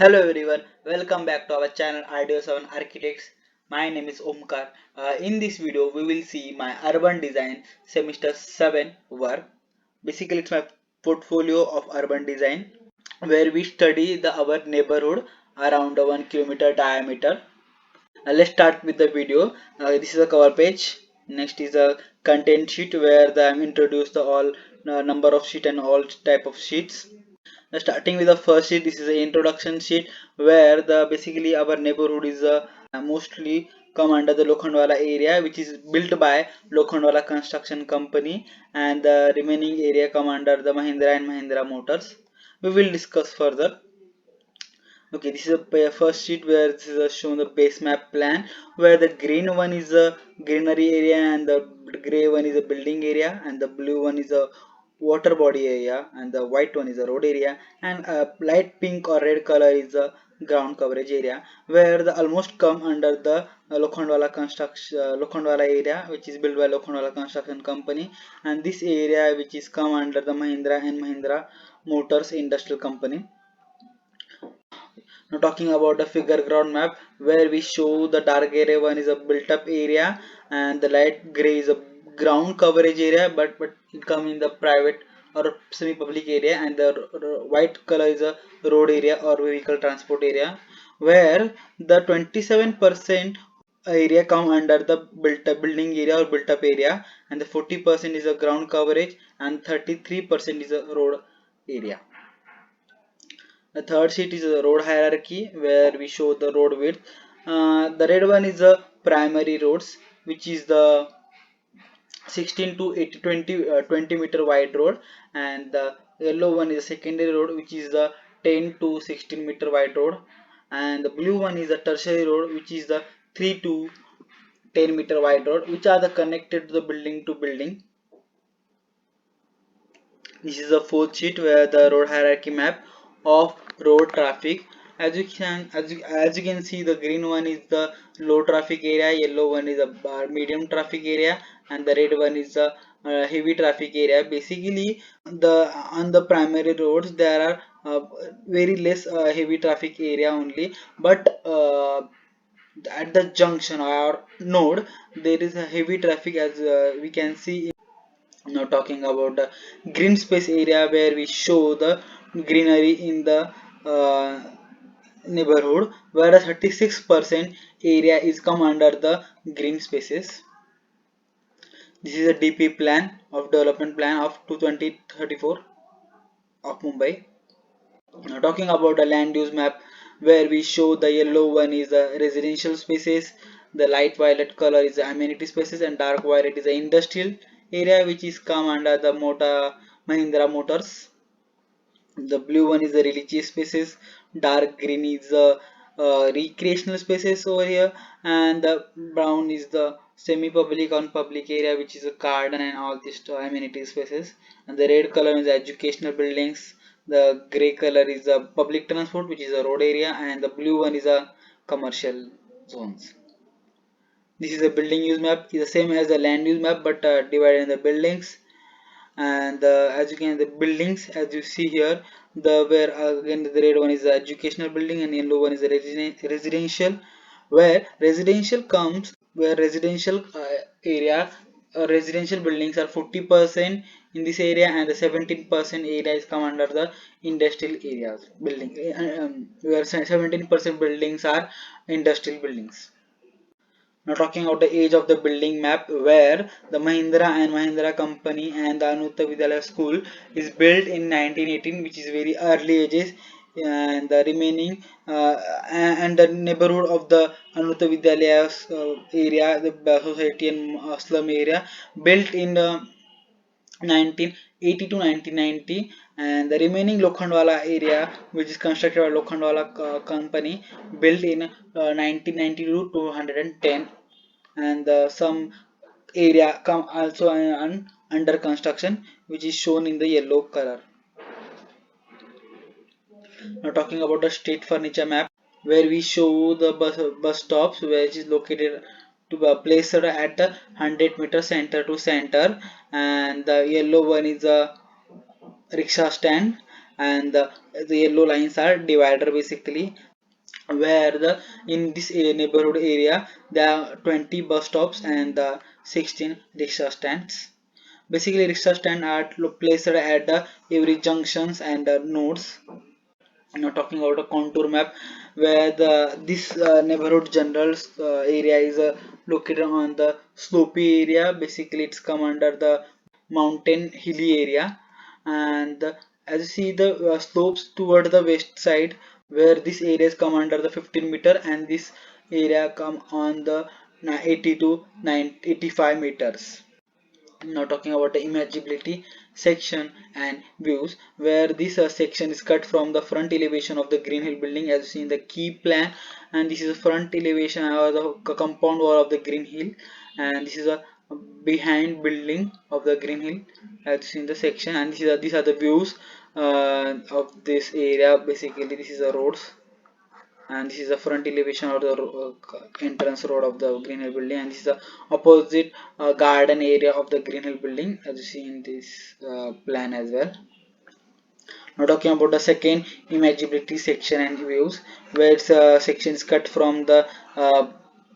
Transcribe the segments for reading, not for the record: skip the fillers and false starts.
Hello everyone, welcome back to our channel Ideo 7 Architects. My name is Omkar. In this video, we will see my urban design semester 7 work. Basically, it's my portfolio of urban design where we study our neighborhood around a 1 kilometer diameter. Let's start with the video. This is a cover page. Next is a content sheet where I'm introduced the all number of sheet and all type of sheets. Starting with the first sheet, this is an introduction sheet where the basically our neighborhood is mostly come under the Lokhandwala area, which is built by Lokhandwala Construction Company, and the remaining area come under the Mahindra and Mahindra Motors. We will discuss further. Okay, this is a first sheet where this is shown the base map plan, where the green one is a greenery area and the gray one is a building area and the blue one is a water body area and the white one is a road area and a light pink or red color is the ground coverage area, where the almost come under the Lokhandwala construction Lokhandwala area, which is built by Lokhandwala Construction Company, and this area which is come under the Mahindra and Mahindra Motors Industrial Company. Now talking about the figure ground map, where we show the dark area one is a built up area and the light gray is a ground coverage area, but it come in the private or semi public area, and the white color is a road area or vehicle transport area, where the 27% area come under the built up building area or built up area, and the 40% is a ground coverage and 33% is a road area. The third sheet is a road hierarchy where we show the road width. The red one is the primary roads, which is the 16 to 80, 20 meter wide road, and the yellow one is the secondary road, which is the 10 to 16 meter wide road, and the blue one is the tertiary road, which is the 3 to 10 meter wide road, which are the connected to the building to building. This is the fourth sheet where the road hierarchy map of road traffic. As you can see, the green one is the low traffic area, yellow one is the medium traffic area, and the red one is the heavy traffic area. Basically, the on the primary roads there are very less heavy traffic area only, but at the junction or node there is a heavy traffic, as we can see. Now talking about the green space area, where we show the greenery in the uh, neighborhood, where the 36% area is come under the green spaces. This is a DP plan of development plan of 2034 of Mumbai. Now talking about the land use map, where we show the yellow one is the residential spaces, the light violet color is the amenity spaces, and dark violet is the industrial area, which is come under the Mahindra Motors. The blue one is the religious spaces, dark green is the recreational spaces over here, and the brown is the semi-public on public area, which is a garden and all these amenity spaces, and the red color is the educational buildings, the gray color is the public transport, which is a road area, and the blue one is a commercial zones. This is a building use map, is the same as the land use map, but divided in the buildings. And as you can, the buildings as you see here, the where again the red one is the educational building and yellow one is the residential, where residential comes where residential area residential buildings are 40% in this area, and the 17% area is come under the industrial areas building, where 17% buildings are industrial buildings. Now talking about the age of the building map, where the Mahindra and Mahindra company and the Anuta Vidyalaya school is built in 1918, which is very early ages, and the remaining and the neighborhood of the Anuta Vidyalaya area, the society and slum area, built in 1980 to 1990, and the remaining Lokhandwala area, which is constructed by Lokhandwala company, built in 1992 to 110, and some area come also under construction, which is shown in the yellow color. Now talking about the street furniture map, where we show the bus stops, which is located to be placed at the 100-meter center to center, and the yellow one is a rickshaw stand, and the yellow lines are divider basically, where in this neighborhood area there are 20 bus stops and 16 rickshaw stands. Basically, rickshaw stand are placed at every junctions and nodes. Now talking about a contour map, where the this neighborhood general area is located on the slopey area. Basically, it's come under the mountain hilly area, and as you see the slopes toward the west side, where this areas come under the 15-meter and this area come on the 80 to 85 meters. Now talking about the imageability section and views, where this section is cut from the front elevation of the Green Hill building as you see in the key plan, and this is the front elevation or the compound wall of the Green Hill, and this is a behind building of the Green Hill as you see in the section, and these are the views of this area. Basically, this is the roads, and this is the front elevation of the entrance road of the Green Hill building, and this is the opposite garden area of the Green Hill building as you see in this plan as well. Now talking about the second imageability section and views, where its section is cut from the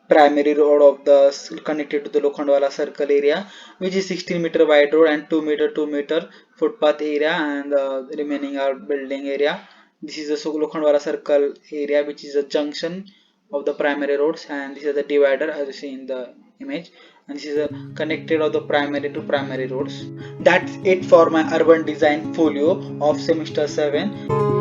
primary road of the connected to the Lokhandwala circle area, which is 16-meter wide road and 2 meter footpath area, and the remaining are building area. This is the Lokhandwala circle area, which is a junction of the primary roads, and this is the divider as you see in the image, and this is a connected of the primary to primary roads. That's it for my urban design folio of semester 7.